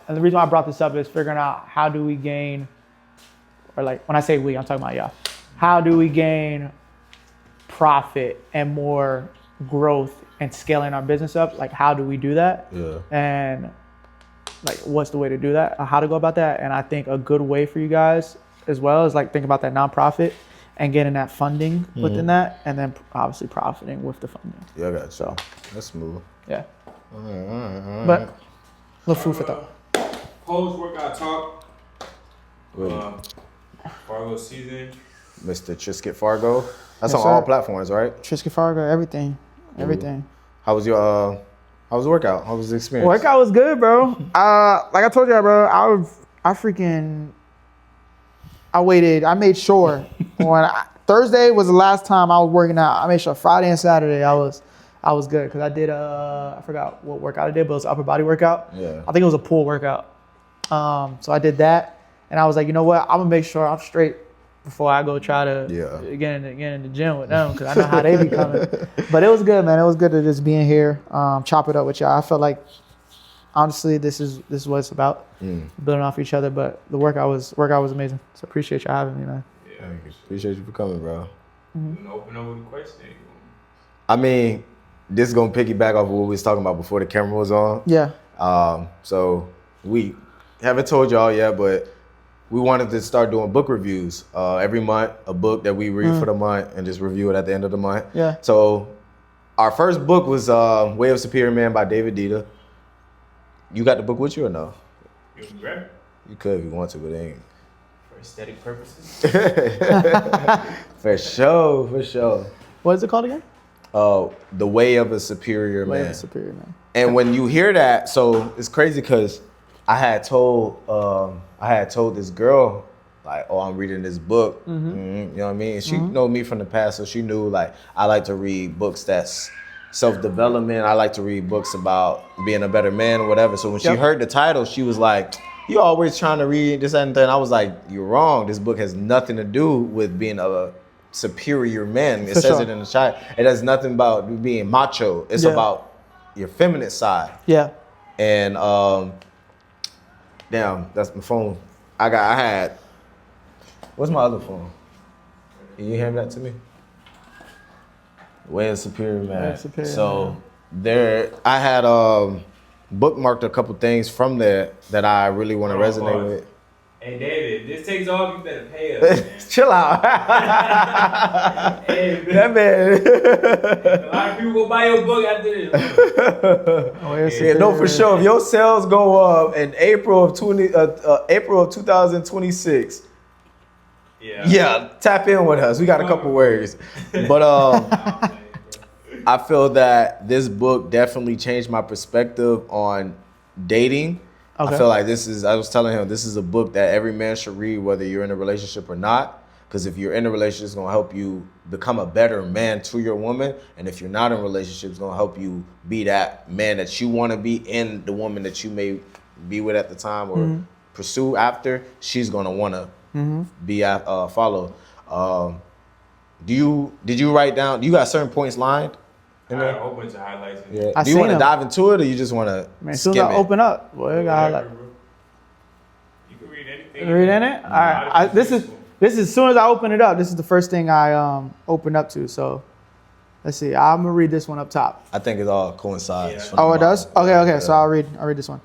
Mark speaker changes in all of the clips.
Speaker 1: and the reason why I brought this up is figuring out how do we gain, or like when I say we, I'm talking about y'all. How do we gain profit and more growth and scaling our business up? Like, how do we do that?
Speaker 2: Yeah.
Speaker 1: And like, what's the way to do that? How to go about that? And I think a good way for you guys as well is like think about that nonprofit and getting that funding within that, and then obviously profiting with the funding.
Speaker 2: Yeah, I got you.
Speaker 1: So
Speaker 2: that's smooth.
Speaker 1: yeah.
Speaker 2: All right.
Speaker 1: But little food for thought.
Speaker 3: Post-workout talk. Fargo season.
Speaker 2: Mr. Trisket Fargo. That's
Speaker 1: Yes,
Speaker 2: on
Speaker 1: sir.
Speaker 2: all platforms, right?
Speaker 1: Trisket Fargo, everything.
Speaker 2: How was your how was the workout? How was the experience?
Speaker 1: Workout was good, bro. Like I told you, bro, I made sure Thursday was the last time I was working out. I made sure Friday and Saturday I was good because I did I forgot what workout I did, but it was an upper body workout.
Speaker 2: Yeah.
Speaker 1: I think it was a pull workout. So I did that, and I was like, you know what? I'm gonna make sure I'm straight before I go try to get in the gym with them, because I know how they be coming. But it was good, man. It was good to just be in here, chop it up with y'all. I felt like, honestly, this is what it's about, building off each other. But the workout was amazing. So appreciate y'all having me, man.
Speaker 3: Yeah.
Speaker 2: Appreciate you for coming, bro.
Speaker 3: You gonna open up with a question?
Speaker 2: I mean, this is gonna piggyback off of what we was talking about before the camera was on.
Speaker 1: Yeah.
Speaker 2: So we haven't told y'all yet, but we wanted to start doing book reviews every month, a book that we read for the month and just review it at the end of the month.
Speaker 1: Yeah.
Speaker 2: So our first book was Way of Superior Man by David Dita. You got the book with you or no?
Speaker 3: You can grab it
Speaker 2: You could if you want to, but it ain't.
Speaker 3: for aesthetic purposes.
Speaker 2: For sure.
Speaker 1: What is it called again?
Speaker 2: The Way of a Superior
Speaker 1: Way
Speaker 2: Man.
Speaker 1: of a Superior Man.
Speaker 2: And when you hear that, so it's crazy because I had told this girl, like, oh, I'm reading this book. You know what I mean? And she know me from the past, so she knew, like, I like to read books that's self-development. I like to read books about being a better man or whatever. So when she heard the title, she was like, you always trying to read this and that. And I was like, you're wrong. This book has nothing to do with being a superior man. It says it in the title. It has nothing about being macho. It's about your feminine side.
Speaker 1: Yeah.
Speaker 2: And damn, that's my phone. I had, what's my other phone? Can you hand that to me? Way of Superior Man.
Speaker 1: Way of Superior
Speaker 2: So there, I had bookmarked a couple things from there that I really want to resonate with.
Speaker 3: Hey David, if this takes off, you better pay us, man.
Speaker 2: Chill out.
Speaker 3: Hey,
Speaker 2: That man.
Speaker 3: a lot of people go buy your book after this.
Speaker 2: Yeah, no, for sure. If your sales go up in April of 2026, yeah, tap in with us. We got a couple words, but I feel that this book definitely changed my perspective on dating.
Speaker 1: Okay.
Speaker 2: I feel like I was telling him, this is a book that every man should read, whether you're in a relationship or not. Because if you're in a relationship, it's going to help you become a better man to your woman. And if you're not in a relationship, it's going to help you be that man that you want to be in the woman that you may be with at the time or pursue after. She's going to want to be follow. Did you write down, you got certain points lined?
Speaker 3: I got a whole bunch of highlights.
Speaker 2: Yeah. Do you want to dive into it or you just want to
Speaker 1: As soon as I open up, boy, I got like.
Speaker 3: You can read anything.
Speaker 1: Read in it? All right. This is as soon as I open it up. This is the first thing I opened up to. So let's see. I'm gonna read this one up top.
Speaker 2: I think it all coincides.
Speaker 1: Oh, it does? Okay. So I'll read this one.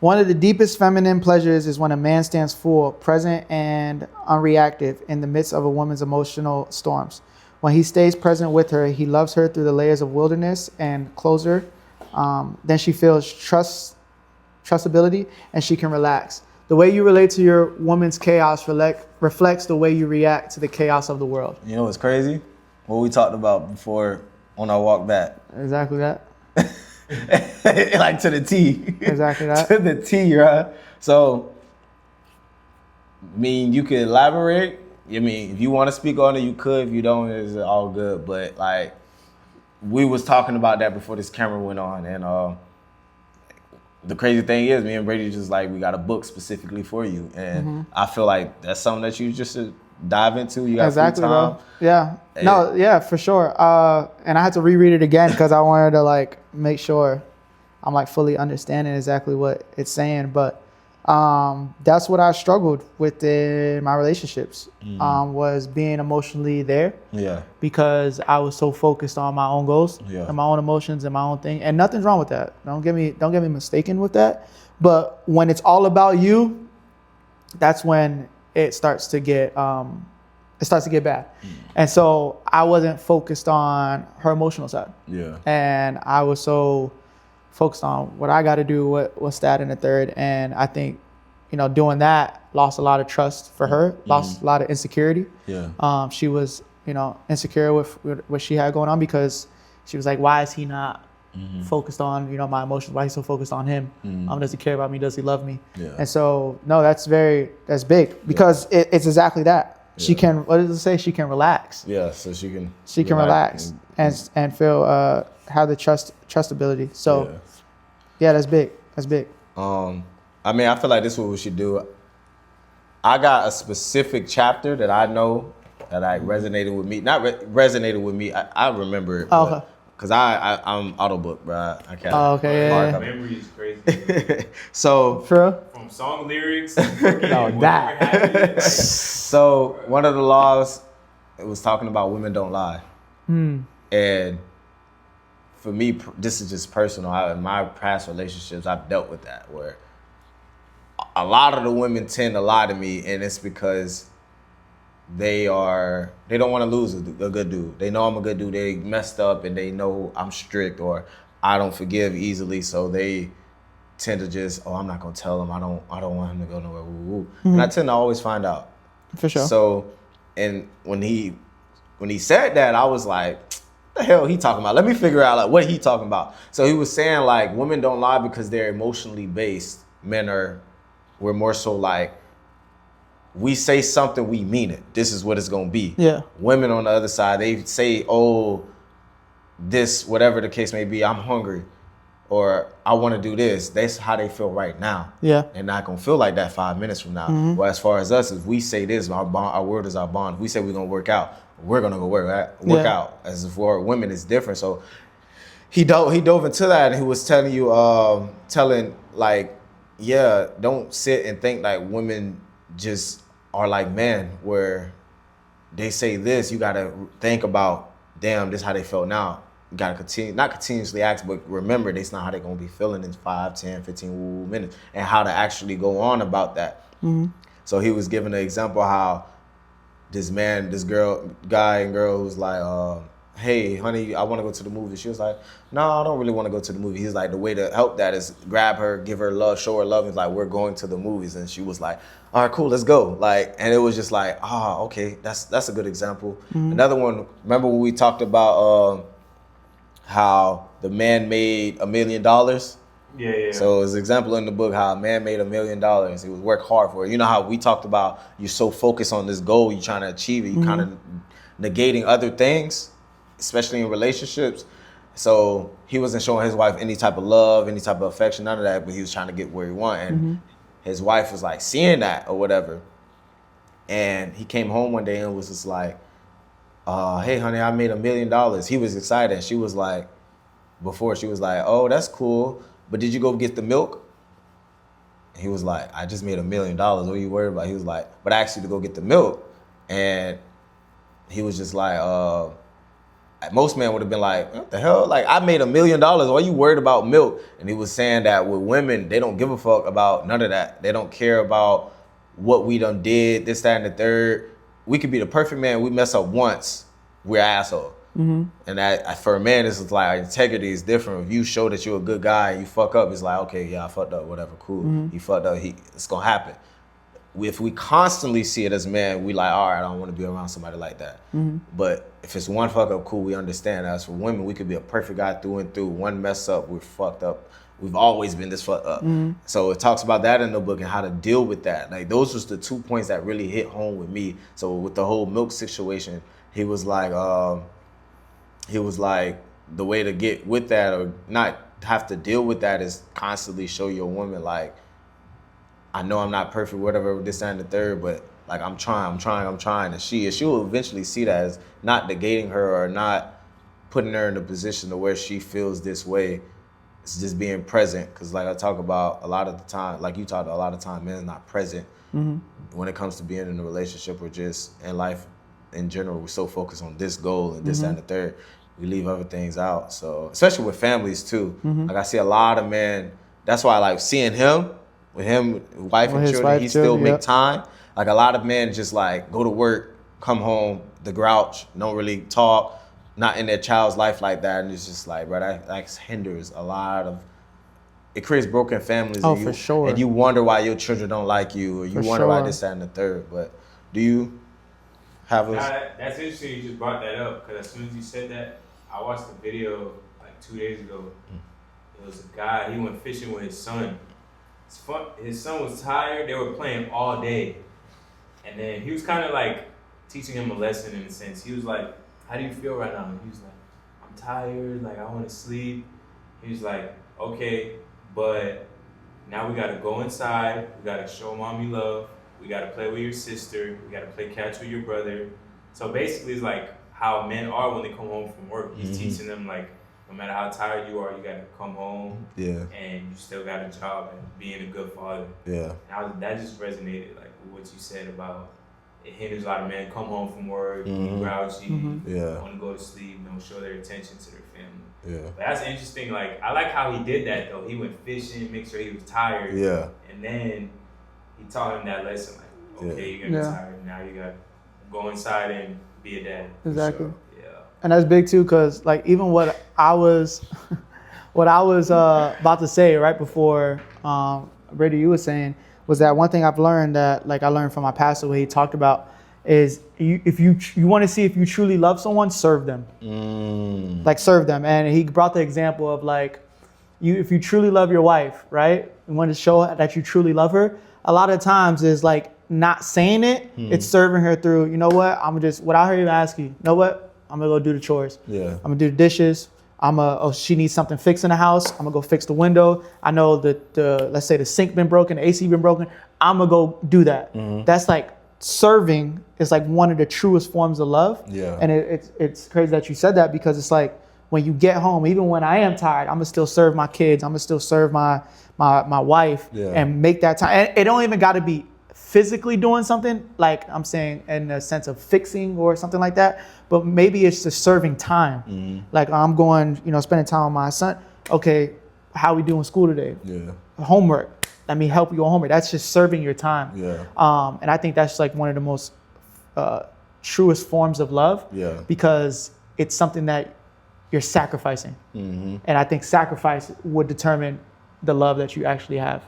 Speaker 1: One of the deepest feminine pleasures is when a man stands full, present, and unreactive in the midst of a woman's emotional storms. When he stays present with her, he loves her through the layers of wilderness and closer. Then she feels trustability, and she can relax. The way you relate to your woman's chaos reflects the way you react to the chaos of the world.
Speaker 2: You know what's crazy? What we talked about before on our walk back.
Speaker 1: Exactly that.
Speaker 2: Like to the T.
Speaker 1: Exactly that.
Speaker 2: To the T, right? So, I mean, you could elaborate. I mean, if you want to speak on it, you could. If you don't, it's all good. But like, we was talking about that before this camera went on, and the crazy thing is, me and Brady just like, we got a book specifically for you, and I feel like that's something that you just should dive into. You got free time.
Speaker 1: Bro. Yeah. No, yeah, for sure. And I had to reread it again because I wanted to like make sure I'm like fully understanding exactly what it's saying. But That's what I struggled with in my relationships, was being emotionally there
Speaker 2: Yeah.
Speaker 1: because I was so focused on my own goals
Speaker 2: Yeah.
Speaker 1: and my own emotions and my own thing. And nothing's wrong with that. Don't get me mistaken with that. But when it's all about you, that's when it starts to get bad. And so I wasn't focused on her emotional side.
Speaker 2: Yeah.
Speaker 1: And I was so focused on what I got to do, what's that in the third. And I think, doing that lost a lot of trust for her, lost a lot of insecurity.
Speaker 2: Yeah.
Speaker 1: She was, insecure with what she had going on because she was like, why is he not focused on, my emotions? Why is he so focused on him? Does he care about me? Does he love me?
Speaker 2: Yeah.
Speaker 1: And so, no, that's big because it's exactly that. She can, what does it say? She can relax.
Speaker 2: Yeah. So she can
Speaker 1: Relax and feel, have the trustability. So yeah, that's big. That's big.
Speaker 2: I mean, I feel like this is what we should do. I got a specific chapter that I know that like resonated with me. Not resonated with me. I remember it.
Speaker 1: Oh, okay.
Speaker 2: Cause I'm autobook, bro. I can't.
Speaker 1: Oh, okay. Yeah.
Speaker 3: Memory is crazy.
Speaker 2: So
Speaker 1: For real?
Speaker 3: From song lyrics.
Speaker 1: No, that.
Speaker 2: So one of the laws, it was talking about women don't lie. And for me, this is just personal. In my past relationships, I've dealt with that where a lot of the women tend to lie to me, and it's because they don't want to lose a good dude. They know I'm a good dude. They messed up and they know I'm strict or I don't forgive easily, so they tend to just, I'm not gonna tell him. I don't want him to go nowhere. Woo, woo. And I tend to always find out.
Speaker 1: For sure.
Speaker 2: So, and when he said that, I was like, the hell he talking about? Let me figure out like what he talking about. So he was saying like women don't lie because they're emotionally based. We're more so like, we say something, we mean it. This is what it's gonna be.
Speaker 1: Yeah.
Speaker 2: Women on the other side, they say, this, whatever the case may be, I'm hungry, or I want to do this. That's how they feel right now.
Speaker 1: Yeah.
Speaker 2: They're not gonna feel like that 5 minutes from now. Well, as far as us, if we say this, our word is our bond. If we say we're gonna work out, we're gonna go work out. As for women, it's different. So he dove into that, and he was telling you, don't sit and think like women just are like men, where they say this, you gotta think about, damn, this is how they felt now. You gotta not continuously ask, but remember, that's not how they're gonna be feeling in 5, 10, 15 minutes, and how to actually go on about that. So he was giving an example how this guy and girl was like, hey, honey, I want to go to the movie. She was like, no, I don't really want to go to the movie. He's like, the way to help that is grab her, give her love, show her love. It's like, we're going to the movies. And she was like, all right, cool, let's go. Like, and it was just like, okay, that's a good example. Another one, remember when we talked about how the man made $1 million?
Speaker 3: Yeah.
Speaker 2: So it's an example in the book how a man made $1 million. He was work hard for it. You know how we talked about you're so focused on this goal, you're trying to achieve it, you kind of negating other things, especially in relationships. So he wasn't showing his wife any type of love, any type of affection, none of that, but he was trying to get where he wanted. And his wife was like seeing that or whatever. And he came home one day and was just like, hey, honey, I made $1 million. He was excited. She was like, oh, that's cool. But did you go get the milk? He was like, I just made $1 million. What are you worried about? He was like, but I asked you to go get the milk. And he was just like, most men would have been like, what the hell? Like, I made $1 million. Why are you worried about milk? And he was saying that with women, they don't give a fuck about none of that. They don't care about what we done did, this, that, and the third. We could be the perfect man. We mess up once, we're an asshole. And that for a man, it's like integrity is different. If you show that you're a good guy and you fuck up, it's like, okay, yeah, I fucked up, whatever, cool. You fucked up, it's gonna happen. If we constantly see it as men, we like, all right, I don't want to be around somebody like that. But if it's one fuck up, cool, we understand. As for women, we could be a perfect guy through and through. One mess up, we're fucked up. We've always been this fucked up. So it talks about that in the book and how to deal with that. Like, those was the 2 points that really hit home with me. So with the whole milk situation, he was like, the way to get with that or not have to deal with that is constantly show your woman, like, I know I'm not perfect, whatever, this, that, and the third, but like, I'm trying. And she will eventually see that as not negating her or not putting her in a position to where she feels this way it's just being present. Cause like I talk about a lot of the time, like you talked a lot of time, men is not present when it comes to being in a relationship or just in life in general. We're so focused on this goal and this, that, and the third. We leave other things out. So especially with families too. Like I see a lot of men. That's why I like seeing him, wife and children. He still make time. Like a lot of men just like go to work, come home, the grouch, don't really talk, not in their child's life like that, and it's just like, bro, that hinders a lot of. It creates broken families.
Speaker 1: Oh, for sure.
Speaker 2: And you wonder why your children don't like you, or you wonder why this, that, and the third. But do you have a?
Speaker 3: That's interesting. You just brought that up because as soon as you said that, I watched a video like 2 days ago. It was a guy. He went fishing with his son. His son was tired. They were playing all day, and then he was kind of like teaching him a lesson in a sense. He was like, "How do you feel right now?" And he was like, "I'm tired. Like I want to sleep." He was like, "Okay, but now we gotta go inside. We gotta show mommy love. We gotta play with your sister. We gotta play catch with your brother." So basically, it's like how men are when they come home from work. He's teaching them like, no matter how tired you are, you gotta come home.
Speaker 2: Yeah.
Speaker 3: And you still got a job and being a good father.
Speaker 2: Yeah.
Speaker 3: And that just resonated like with what you said about it hinders a lot of men come home from work, be grouchy, want to go to sleep, don't show their attention to their family.
Speaker 2: Yeah.
Speaker 3: But that's interesting. Like I like how he did that though. He went fishing, make sure he was tired.
Speaker 2: Yeah.
Speaker 3: And then he taught him that lesson. Like, okay, you're gonna be tired. Now you gotta go inside and be a dad.
Speaker 1: Exactly.
Speaker 3: Sure. Yeah.
Speaker 1: And that's big too, cause like even what I was about to say right before Brady, you were saying was that one thing I've learned that like I learned from my pastor where he talked about is if you want to see if you truly love someone, serve them. Like serve them. And he brought the example of like if you truly love your wife, right? And want to show that you truly love her, a lot of times is like not saying it, it's serving her through, you know what, I'm just, without her even asking, you know what, I'm gonna go do the chores. Yeah. I'm gonna do the dishes. She needs something fixed in the house. I'm gonna go fix the window. I know that let's say the sink been broken, the AC been broken. I'm gonna go do that. That's like serving is like one of the truest forms of love. Yeah. And it's crazy that you said that because it's like when you get home, even when I am tired, I'm gonna still serve my kids. I'm gonna still serve my wife and make that time. And it don't even gotta be physically doing something, like I'm saying in the sense of fixing or something like that, but maybe it's just serving time. Like I'm going, spending time with my son. Okay, how we doing school today? Yeah. Homework. Let me help you on homework. That's just serving your time. Yeah. And I think that's like one of the most truest forms of love. Yeah. Because it's something that you're sacrificing. And I think sacrifice would determine the love that you actually have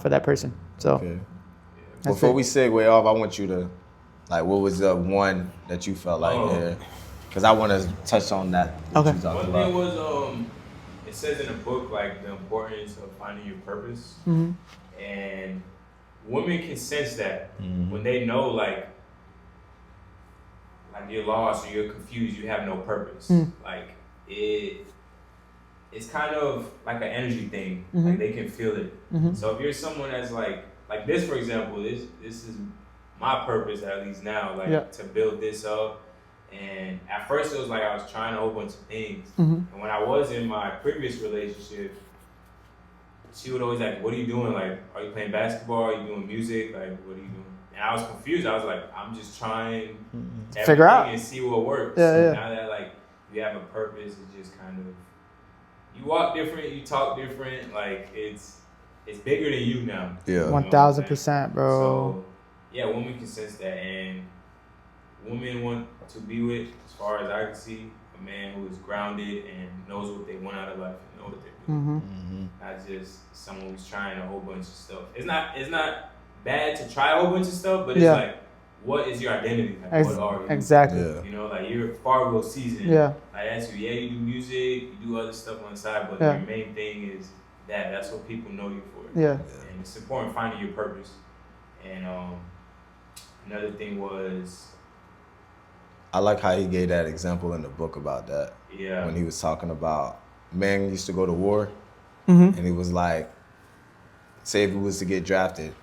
Speaker 1: for that person. So. Okay.
Speaker 2: Before we segue off, I want you to, like, what was the one that you felt like, because I want to touch on that.
Speaker 1: Okay.
Speaker 3: One thing was, it says in the book, like, the importance of finding your purpose. And women can sense that when they know, like you're lost or you're confused, you have no purpose. Like, it's kind of like an energy thing. Like, they can feel it. So if you're someone that's like this, for example, this is my purpose, at least now, to build this up. And at first it was like I was trying a whole bunch of things. And when I was in my previous relationship, she would always like, what are you doing? Like, are you playing basketball? Are you doing music? Like, what are you doing? And I was confused. I was like, I'm just trying
Speaker 1: figure out
Speaker 3: and see what works.
Speaker 1: Yeah.
Speaker 3: Now that like you have a purpose, it's just kind of, you walk different, you talk different, like it's bigger than you now. Yeah.
Speaker 1: 1000%, bro.
Speaker 3: So, yeah, women can sense that. And women want to be with, as far as I can see, a man who is grounded and knows what they want out of life and know what they're doing. Not just someone who's trying a whole bunch of stuff. It's not bad to try a whole bunch of stuff, but it's like, what is your identity? Like, what are you?
Speaker 1: Exactly.
Speaker 3: Yeah. Like you're Fargo season. Yeah. Like that's you. Yeah, you do music, you do other stuff on the side, but your main thing is that's what people know you for. Yeah. And it's important finding your purpose. And another thing was,
Speaker 2: I like how he gave that example in the book about that. Yeah. When he was talking about men used to go to war, and he was like, say if he was to get drafted,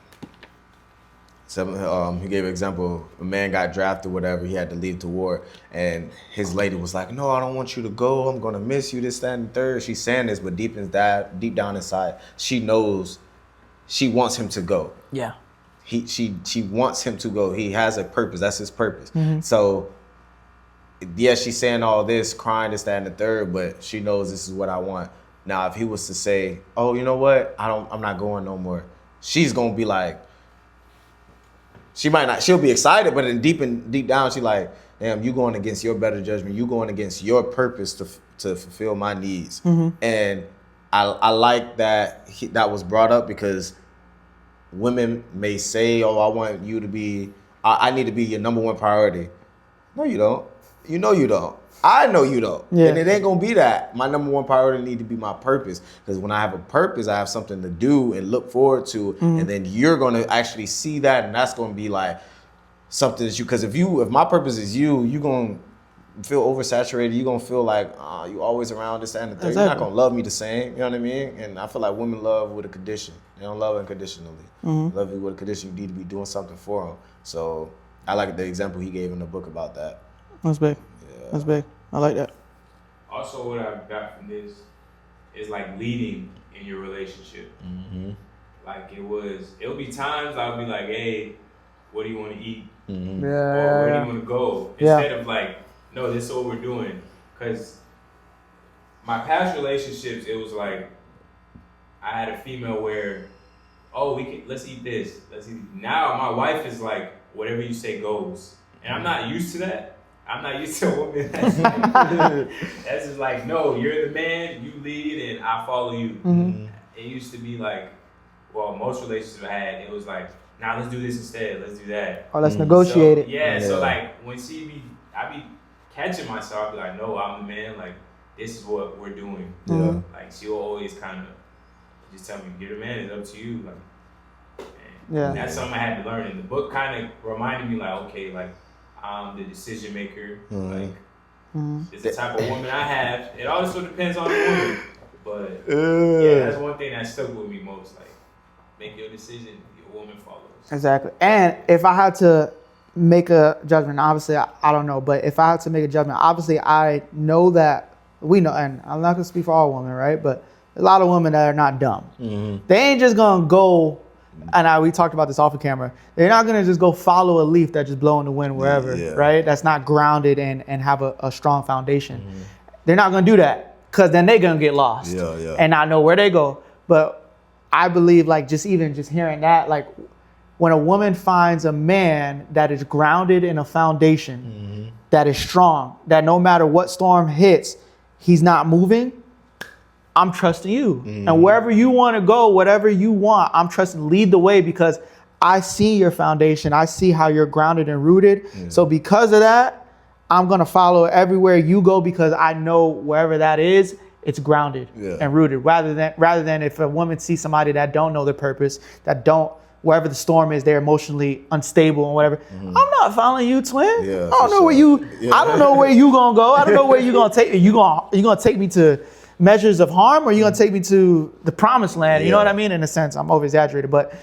Speaker 2: He gave an example. A man got drafted, whatever. He had to leave to war, and his lady was like, "No, I don't want you to go. I'm gonna miss you. This, that, and the third." She's saying this, but deep down inside, she knows she wants him to go.
Speaker 1: Yeah.
Speaker 2: She wants him to go. He has a purpose. That's his purpose.
Speaker 1: Mm-hmm.
Speaker 2: So, yeah, she's saying all this, crying, this, that, and the third, but she knows this is what I want. Now, if he was to say, "Oh, you know what? I'm not going no more," she's gonna be like, she might not. She'll be excited, but then deep down, she like, "Damn, you going against your better judgment. You going against your purpose to fulfill my needs."
Speaker 1: Mm-hmm.
Speaker 2: And I like that that was brought up because women may say, "Oh, I want you to be. I need to be your number one priority." No, you don't. You know you don't. I know you don't.
Speaker 1: Yeah.
Speaker 2: And it ain't gonna be that. My number one priority need to be my purpose. Because when I have a purpose, I have something to do and look forward to.
Speaker 1: Mm-hmm.
Speaker 2: And then you're gonna actually see that, and that's gonna be like something that you. Because if my purpose is you gonna feel oversaturated. You gonna feel like you always around this, that, and the third.
Speaker 1: Exactly.
Speaker 2: You're not gonna love me the same. You know what I mean? And I feel like women love with a condition. They don't love unconditionally.
Speaker 1: Mm-hmm.
Speaker 2: Love you with a condition. You need to be doing something for them. So I like the example he gave in the book about that.
Speaker 1: That's big.
Speaker 2: Yeah.
Speaker 1: That's big. I like that.
Speaker 3: Also, what I got from this is like leading in your relationship.
Speaker 2: Mm-hmm.
Speaker 3: Like it'll be times I'll be like, "Hey, what do you want to eat?"
Speaker 2: Mm-hmm.
Speaker 3: Or where do you
Speaker 1: Yeah.
Speaker 3: want to go?
Speaker 1: Yeah.
Speaker 3: Instead of like, "No, this is what we're doing." Because my past relationships, it was like I had a female where, "Oh, let's eat this. Let's eat." Now my wife is like, "Whatever you say goes," and I'm not used to that. I'm not used to a woman that's like, that's just like, "No, you're the man. You lead, and I follow you."
Speaker 1: Mm-hmm.
Speaker 3: It used to be like, well, most relationships I had, it was like, "Nah, let's do this instead. Let's do that."
Speaker 1: Or let's negotiate it.
Speaker 3: Yeah, so
Speaker 2: Yeah.
Speaker 3: like when I be catching myself, I be like, "No, I'm the man. Like this is what we're doing."
Speaker 1: Mm-hmm.
Speaker 3: Like she'll always kind of just tell me, "You're the man. It's up to you." Like,
Speaker 1: Yeah.
Speaker 3: and that's something I had to learn. And the book kind of reminded me, like, okay, like I'm the decision maker.
Speaker 2: Mhm.
Speaker 3: Like
Speaker 1: Mm-hmm.
Speaker 3: it's the type of woman I have. It also depends on the woman, but yeah, that's one thing that stuck with me most. Like, make your decision, your woman follows.
Speaker 1: Exactly. And if I had to make a judgment, obviously I don't know, but if I had to make a judgment, obviously I know that we know, and I'm not gonna speak for all women, right? But a lot of women that are not dumb.
Speaker 2: Mm-hmm.
Speaker 1: They ain't just gonna go, and we talked about this off the camera. They're not gonna just go follow a leaf that just blow in the wind wherever,
Speaker 2: Yeah.
Speaker 1: right? That's not grounded and have a strong foundation. They're not gonna do that because then they're gonna get lost
Speaker 2: Yeah.
Speaker 1: and not know where they go. But I believe like just hearing that, like when a woman finds a man that is grounded in a foundation that is strong, that no matter what storm hits, he's not moving, I'm trusting you. And wherever you want to go, whatever you want, I'm trusting, lead the way because I see your foundation. I see how you're grounded and rooted. So because of that, I'm going to follow everywhere you go because I know wherever that is, it's grounded and rooted rather than if a woman sees somebody that don't know their purpose, wherever the storm is, they're emotionally unstable and whatever. I'm not following you, twin.
Speaker 2: Yeah,
Speaker 1: I don't know where you. I don't know where you gonna go. I don't know where you gonna take. You gonna take me to measures of harm, or you gonna take me to the promised land? You know what I mean? In a sense, I'm over exaggerated, but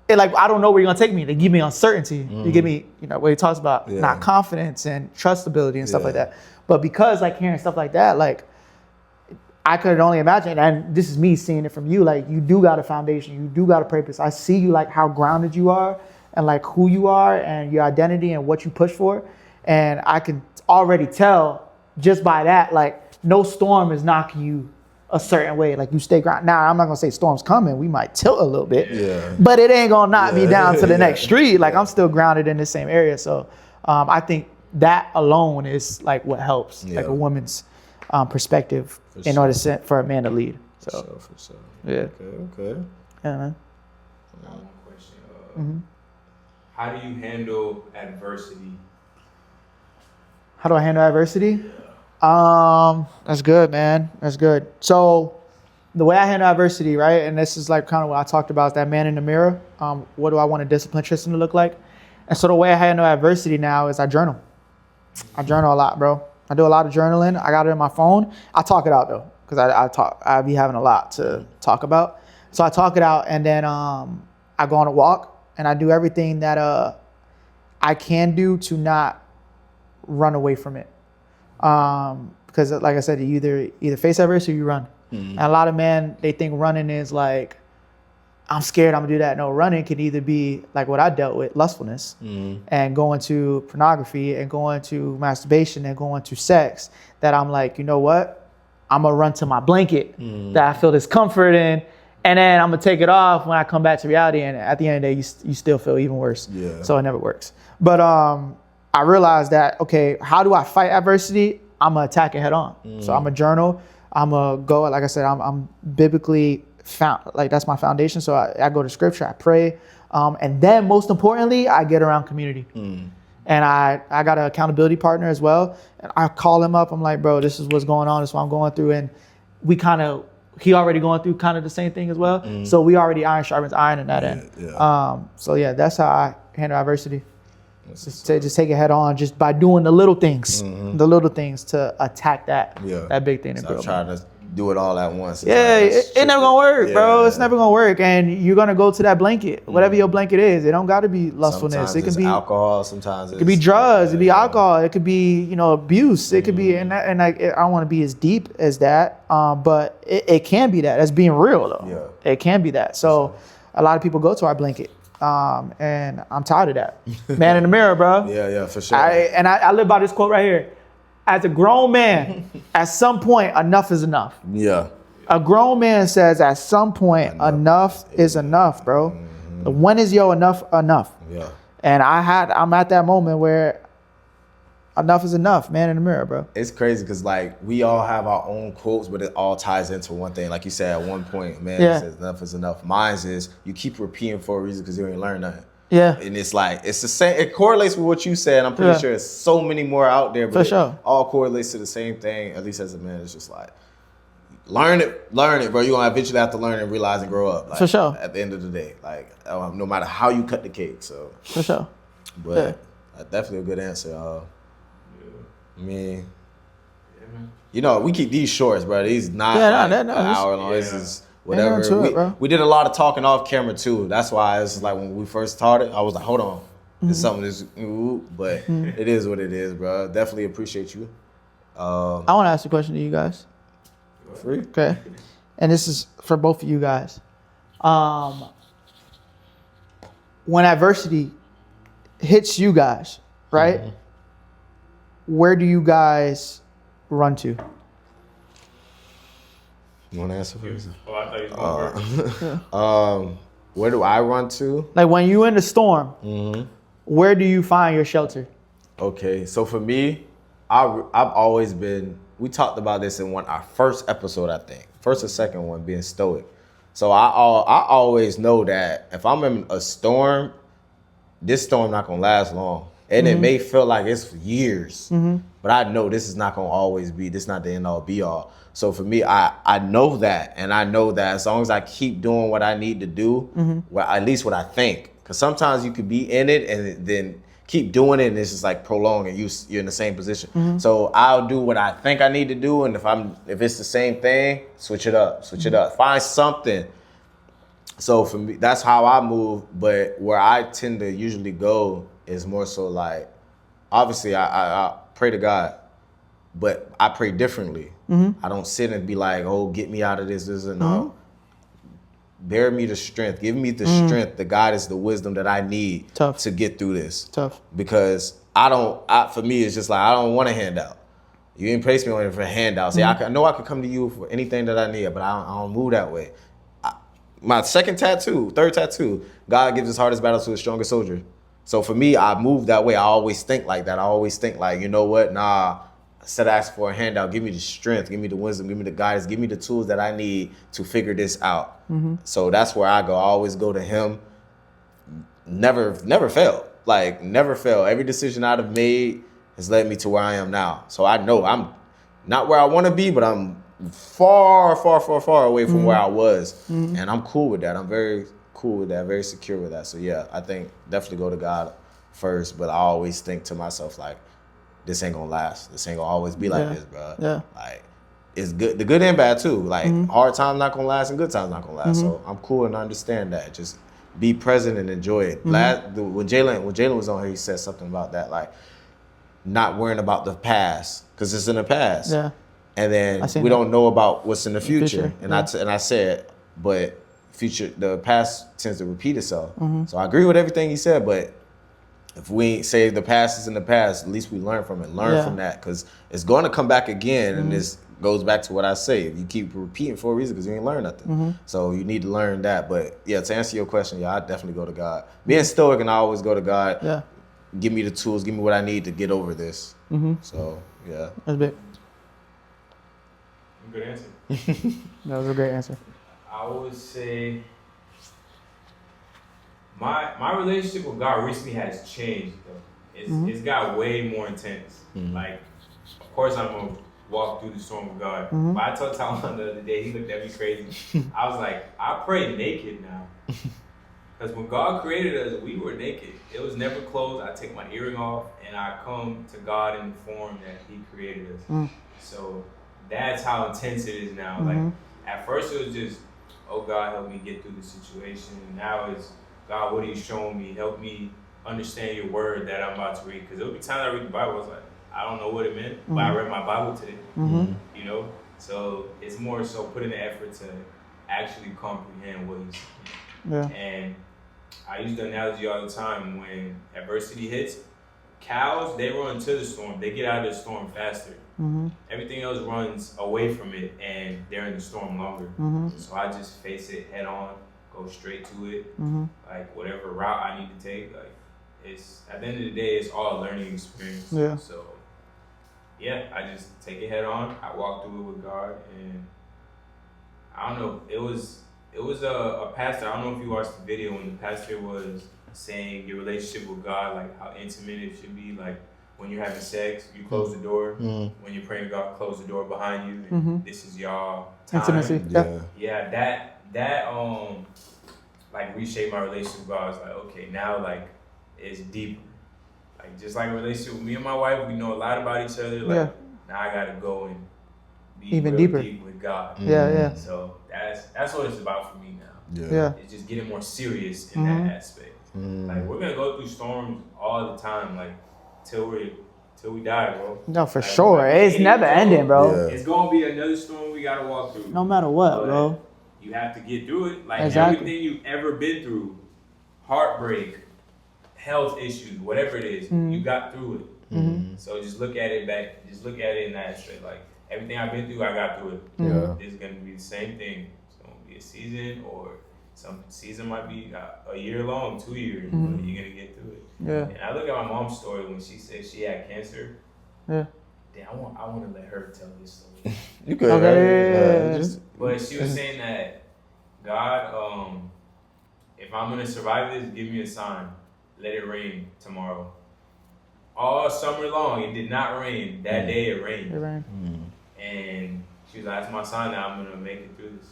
Speaker 1: I don't know where you're gonna take me. They give me uncertainty. You give me, where he talks about not confidence and trustability and stuff like that. But because like hearing stuff like that, like I could only imagine, and this is me seeing it from you, like you do got a foundation, you do got a purpose. I see you like how grounded you are and like who you are and your identity and what you push for. And I can already tell just by that, like no storm is knocking you a certain way. Like you stay grounded. Now, I'm not gonna say storm's coming. We might tilt a little bit, but it ain't gonna knock me down to the next street. Like I'm still grounded in the same area. So I think that alone is like what helps, like a woman's perspective in order for a man to lead. So,
Speaker 2: For sure.
Speaker 1: yeah.
Speaker 2: Okay.
Speaker 1: Yeah, man.
Speaker 3: I got one question. How do you handle adversity?
Speaker 1: How do I handle adversity? That's good, man. That's good. So the way I handle adversity, right? And this is like kind of what I talked about, is that man in the mirror. What do I want a disciplined Tristan to look like? And so the way I handle adversity now is I journal. I journal a lot, bro. I do a lot of journaling. I got it in my phone. I talk it out though, because I be having a lot to talk about. So I talk it out, and then I go on a walk, and I do everything that I can do to not run away from it. Because like I said, you either face adversity or you run. And a lot of men, they think running is like, I'm scared I'm gonna do that. No, running can either be like what I dealt with, lustfulness, and going to pornography and going to masturbation and going to sex, that I'm like, you know what? I'm gonna run to my blanket that I feel this comfort in, and then I'm gonna take it off when I come back to reality, and at the end of the day, you still feel even worse.
Speaker 2: Yeah.
Speaker 1: So it never works. But I realized that, okay, how do I fight adversity? I'm gonna attack it head on. So I'm a journal. I'm gonna go, like I said, I'm biblically found, like that's my foundation. So I go to scripture, I pray, and then most importantly, I get around community. And I got an accountability partner as well. And I call him up. I'm like, bro, this is what's going on. This is what I'm going through. And he already going through kind of the same thing as well. So we already iron sharpens iron in that end. So yeah, that's how I handle adversity. Just take it head on, just by doing the little things, to attack that big thing.
Speaker 2: Stop trying to do it all at once.
Speaker 1: Yeah, it never gonna work, bro. It's never gonna work, and you're gonna go to that blanket, whatever your blanket is. It don't got to be lustfulness.
Speaker 2: Sometimes
Speaker 1: it can be
Speaker 2: alcohol. Sometimes
Speaker 1: it could be drugs. It could be alcohol. It could be abuse. It could be, and I don't want to be as deep as that, but it can be that. That's being real though.
Speaker 2: Yeah,
Speaker 1: it can be that. So a lot of people go to our blanket. And I'm tired of that. Man in the mirror, bro.
Speaker 2: Yeah, for sure.
Speaker 1: I live by this quote right here. As a grown man, at some point, enough is enough.
Speaker 2: Yeah.
Speaker 1: A grown man says at some point, enough is enough, bro. When is your enough?
Speaker 2: Yeah.
Speaker 1: And I'm at that moment where enough is enough, man in the mirror, bro.
Speaker 2: It's crazy because like we all have our own quotes, but it all ties into one thing. Like you said at one point, man, it says enough is enough. Mine's is you keep repeating for a reason because you ain't learn nothing.
Speaker 1: Yeah.
Speaker 2: And it's like, it's the same, it correlates with what you said. I'm pretty sure there's so many more out there, but it all correlates to the same thing. At least as a man, it's just like, learn it, bro. You're gonna eventually have to learn and realize and grow up. Like,
Speaker 1: for sure.
Speaker 2: At the end of the day, like no matter how you cut the cake. So
Speaker 1: for sure.
Speaker 2: But definitely a good answer. I mean, we keep these shorts, bro. These not an hour long. This is whatever. We did a lot of talking off camera too. That's why it's like when we first started, I was like, hold on, there's something that's but it is what it is, bro. Definitely appreciate you.
Speaker 1: I want to ask a question to you guys.
Speaker 2: Free?
Speaker 1: Okay. And this is for both of you guys. When adversity hits you guys, right? Where do you guys run to?
Speaker 2: You want to answer first?
Speaker 3: Oh, I thought you was going first.
Speaker 2: Where do I run to?
Speaker 1: Like when you in the storm, where do you find your shelter?
Speaker 2: Okay, so for me, I've always been. We talked about this in our first episode, I think, first or second one, being stoic. So I always know that if I'm in a storm, this storm not gonna last long. And it may feel like it's years, but I know this is not gonna always be. This is not the end all be all. So for me, I know that, and I know that as long as I keep doing what I need to do, well, at least what I think, because sometimes you could be in it and then keep doing it, and it's just like prolonged, and you're in the same position. So I'll do what I think I need to do, and if it's the same thing, switch it up, find something. So for me, that's how I move. But where I tend to usually go is more so like, obviously I pray to God, but I pray differently. I don't sit and be like, oh, get me out of this and no. Bear me the strength. Give me the strength, the guidance, the wisdom that I need to get through this. Because for me, it's just like, I don't want a handout. You didn't place me on it for a handout. Say, I know I could come to you for anything that I need, but I don't move that way. My third tattoo, God gives his hardest battles to his strongest soldier. So for me, I move that way. I always think like that. I always think like, you know what? Nah, instead of asking for a handout, give me the strength, give me the wisdom, give me the guidance, give me the tools that I need to figure this out. So that's where I go. I always go to him. Never failed. Like, never failed. Every decision I've made has led me to where I am now. So I know I'm not where I want to be, but I'm far away from where I was. And I'm cool with that. I'm very cool with that, very secure with that. So yeah, I think definitely go to God first, but I always think to myself like, this ain't gonna last. This ain't gonna always be like this, bro.
Speaker 1: Yeah.
Speaker 2: Like, it's good, the good and bad too. Like, hard times not gonna last and good times not gonna last. So I'm cool and I understand that. Just be present and enjoy it. When Jalen was on here, he said something about that, like not worrying about the past because it's in the past.
Speaker 1: Yeah.
Speaker 2: And then we don't know about what's in the future. And
Speaker 1: yeah.
Speaker 2: I said, but the past tends to repeat itself. So I agree with everything he said, but if we say the past is in the past, at least we learn from it. Learn from that because it's going to come back again. And this goes back to what I say. If you keep repeating for a reason because you ain't learn nothing. So you need to learn that. But yeah, to answer your question, I definitely go to God. Being stoic and I always go to God.
Speaker 1: Yeah.
Speaker 2: Give me the tools. Give me what I need to get over this. So yeah.
Speaker 1: That's big.
Speaker 3: Good answer.
Speaker 1: That was a great answer.
Speaker 3: I would say my relationship with God recently has changed though. It's got way more intense. Like, of course I'm gonna walk through the storm with God. But I told Talon the other day, he looked at me crazy. I was like, I pray naked now. Because when God created us, we were naked. It was never clothes. I take my earring off and I come to God in the form that He created us. So that's how intense it is now. Like, at first it was just, oh God, help me get through the situation. And now it's, God, what are you showing me? Help me understand your word that I'm about to read. Because there'll be times I read the Bible, I was like, I don't know what it meant, but I read my Bible today. You know? So it's more so putting the effort to actually comprehend what He's saying. And I use the analogy all the time. When adversity hits, cows, they run to the storm. They get out of the storm faster. Everything else runs away from it, and they're in the storm longer. So I just face it head on, go straight to it. Like, whatever route I need to take, like, it's, at the end of the day, it's all a learning experience. So yeah, I just take it head on. I walk through it with God, and I don't know, it was a pastor. I don't know if you watched the video when the pastor was saying your relationship with God, like how intimate it should be. Like, when you're having sex, you close the door. When you're praying to God, close the door behind you. And this is y'all time.
Speaker 1: Intimacy.
Speaker 3: Yeah, that like reshaped my relationship with God. I was like, okay, now like it's deeper. Like, just like a relationship with me and my wife, we know a lot about each other. Like, now I gotta go and be
Speaker 1: even
Speaker 3: real
Speaker 1: deeper
Speaker 3: deep with God. So that's what it's about for me now. It's just getting more serious in that aspect. Like, we're gonna go through storms all the time, like till we die, bro.
Speaker 1: No, for
Speaker 3: like,
Speaker 1: sure. It's never ending, bro.
Speaker 3: It's gonna be another storm we gotta walk through.
Speaker 1: No matter what,
Speaker 3: but
Speaker 1: bro.
Speaker 3: You have to get through it. Like, everything you've ever been through, heartbreak, health issues, whatever it is, you got through it. So just look at it in that aspect. Like, everything I've been through, I got through it. This is gonna be the same thing. It's gonna be a season, or some season might be a year long, 2 years, but you're gonna get through it. And I look at my mom's story when she said she had cancer. Damn, I want to let her tell this story.
Speaker 2: You could. Okay.
Speaker 3: But she was saying that, God, if I'm gonna survive this, give me a sign. Let it rain tomorrow. All summer long, it did not rain. That day, it rained. And she was like, that's my sign that I'm gonna make it through this.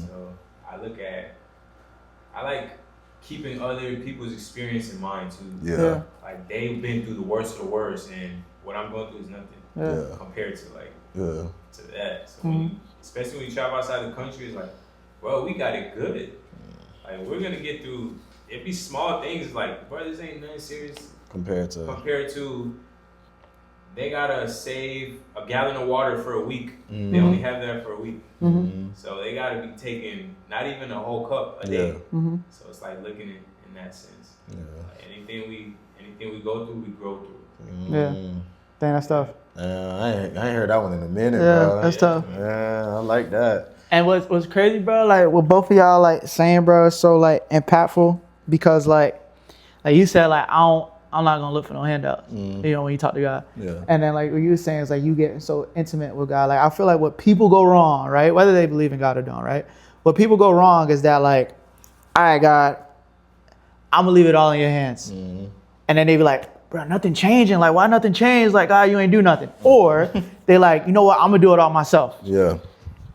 Speaker 3: So I like keeping other people's experience in mind too. Like, they've been through the worst of the worst, and what I'm going through is nothing compared to to that. So especially when you travel outside the country, it's like, bro, we got it good. Like, we're gonna get through. It be small things, like, bro, this ain't nothing serious compared to they gotta save a gallon of water for a week. They only have that for a week. So they gotta be taking not even a whole cup a day. So it's like looking in that sense. Like, anything we go through, we grow through.
Speaker 1: Dang, that's tough.
Speaker 2: I ain't heard that one in a minute,
Speaker 1: yeah,
Speaker 2: bro.
Speaker 1: That's tough.
Speaker 2: Yeah, I like that.
Speaker 1: And what's crazy, bro, like what both of y'all like saying, bro, is so like impactful, because like you said, like I'm not gonna look for no handouts. You know, when you talk to God. And then like what you were saying is like you getting so intimate with God. Like, I feel like what people go wrong, right? Whether they believe in God or don't, right? What people go wrong is that, like, all right, God, I'm gonna leave it all in your hands. And then they be like, bro, nothing changing. Like, why nothing changed? Like, God, you ain't do nothing. Or they like, you know what? I'm gonna do it all myself.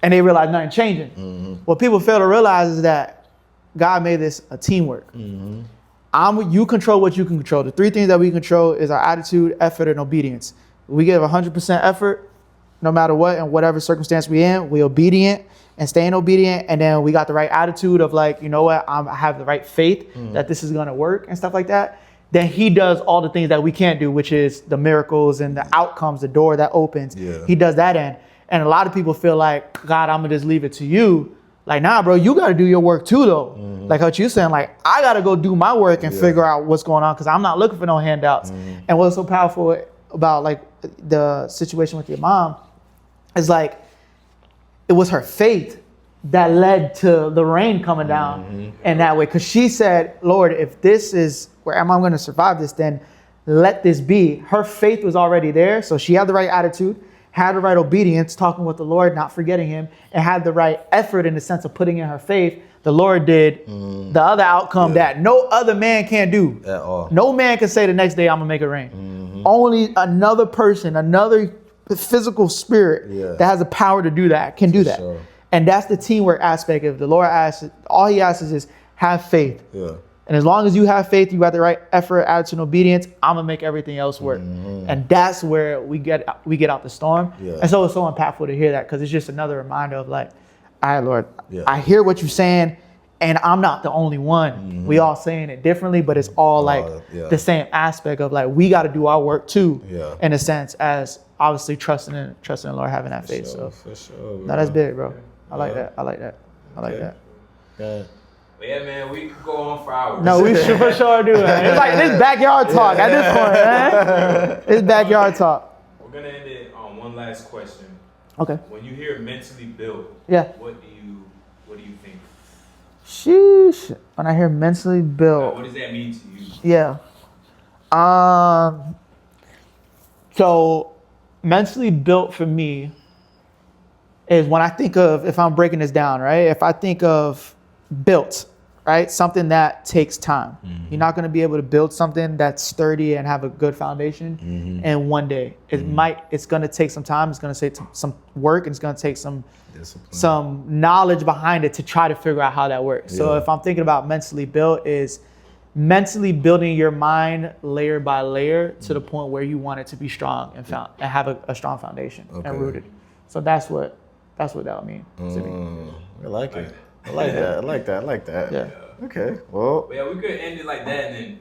Speaker 1: And they realize nothing changing. What people fail to realize is that God made this a teamwork. You control what you can control. The three things that we control is our attitude, effort, and obedience. We give 100% effort, no matter what and whatever circumstance we in, we obedient and staying obedient, and then we got the right attitude of like, you know what, I have the right faith that this is gonna work and stuff like that, then he does all the things that we can't do, which is the miracles and the outcomes, the door that opens.
Speaker 2: Yeah.
Speaker 1: He does that end. And a lot of people feel like, God, I'm gonna just leave it to you. Like, nah, bro, you gotta do your work too, though. Like what you saying, like, I gotta go do my work and figure out what's going on, because I'm not looking for no handouts. And what's so powerful about like the situation with your mom is like, it was her faith that led to the rain coming down in that way. Because she said, Lord, if this is where am I going to survive this, then let this be. Her faith was already there. So she had the right attitude, had the right obedience, talking with the Lord, not forgetting him, and had the right effort in the sense of putting in her faith. The Lord did the other outcome that no other man can do.
Speaker 2: At all.
Speaker 1: No man can say the next day, I'm going to make it rain. Only another person, another physical spirit that has the power to do that can do that.
Speaker 2: Sure.
Speaker 1: And that's the teamwork aspect of the Lord asks. All he asks is have faith.
Speaker 2: Yeah.
Speaker 1: And as long as you have faith, you got the right effort, attitude, and obedience, I'm gonna make everything else work. And that's where we get out the storm.
Speaker 2: Yeah.
Speaker 1: And so it's so impactful to hear that, because it's just another reminder of like, all right, Lord,
Speaker 2: Yeah.
Speaker 1: I hear what you're saying, and I'm not the only one. We all saying it differently, but it's all like the same aspect of like, we got to do our work too, in a sense, as obviously trusting in the Lord, having that faith. So
Speaker 2: For sure.
Speaker 1: no, that's big, bro. I like that. I like that. I like that.
Speaker 2: Yeah.
Speaker 3: But yeah, man, we could go on for hours.
Speaker 1: No, we should for sure do, man. It's like this backyard talk at this point, man. It's backyard talk.
Speaker 3: We're gonna end it on one last question.
Speaker 1: Okay.
Speaker 3: When you hear mentally built,
Speaker 1: Yeah.
Speaker 3: what do you think?
Speaker 1: Sheesh. When I hear mentally built.
Speaker 3: What does that mean to you?
Speaker 1: Yeah. So mentally built for me is when I think of, if I'm breaking this down, right? If I think of built, right? Something that takes time. You're not going to be able to build something that's sturdy and have a good foundation in one day. It's going to take some time. It's going to take some work. And it's going to take some knowledge behind it to try to figure out how that works. So if I'm thinking about mentally built, is mentally building your mind layer by layer to the point where you want it to be strong and have a strong foundation and rooted. So that's what that would mean to me.
Speaker 2: I like it. I like that. I like that. I like that.
Speaker 1: Yeah.
Speaker 2: Okay. Well.
Speaker 3: But yeah, we could end it like that, and then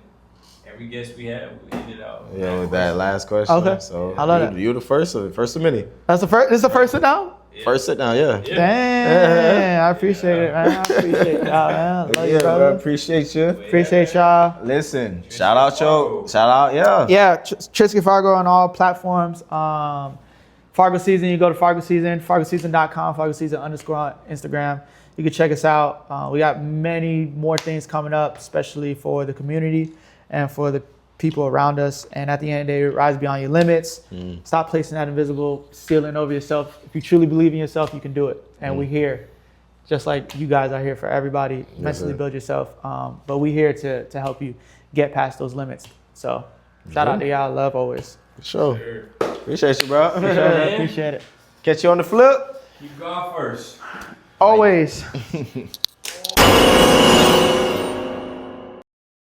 Speaker 3: every guest we had, we end it out.
Speaker 2: Yeah, with that last question.
Speaker 1: Okay.
Speaker 2: So
Speaker 1: I love that.
Speaker 2: You the first of many.
Speaker 1: That's the first. This is the first sit down.
Speaker 3: Yeah.
Speaker 2: First sit down. Yeah.
Speaker 1: Damn, I appreciate it, man. I appreciate y'all, man. Love you,
Speaker 2: Bro,
Speaker 1: brother.
Speaker 2: appreciate you.
Speaker 1: Appreciate y'all.
Speaker 2: Listen, shout out, yeah.
Speaker 1: Yeah, Trisket Fargo on all platforms. Fargo Season, you go to Fargo Season, fargoseason.com, Fargo Season _ on Instagram. You can check us out. We got many more things coming up, especially for the community and for the people around us. And at the end of the day, rise beyond your limits. Stop placing that invisible ceiling over yourself. If you truly believe in yourself, you can do it. And we're here, just like you guys are here for everybody. Mentally build yourself. But we're here to help you get past those limits. So shout out to y'all. Love always.
Speaker 2: For sure. Appreciate you, bro.
Speaker 1: Appreciate it.
Speaker 2: Catch you on the flip.
Speaker 3: You go first.
Speaker 1: Always.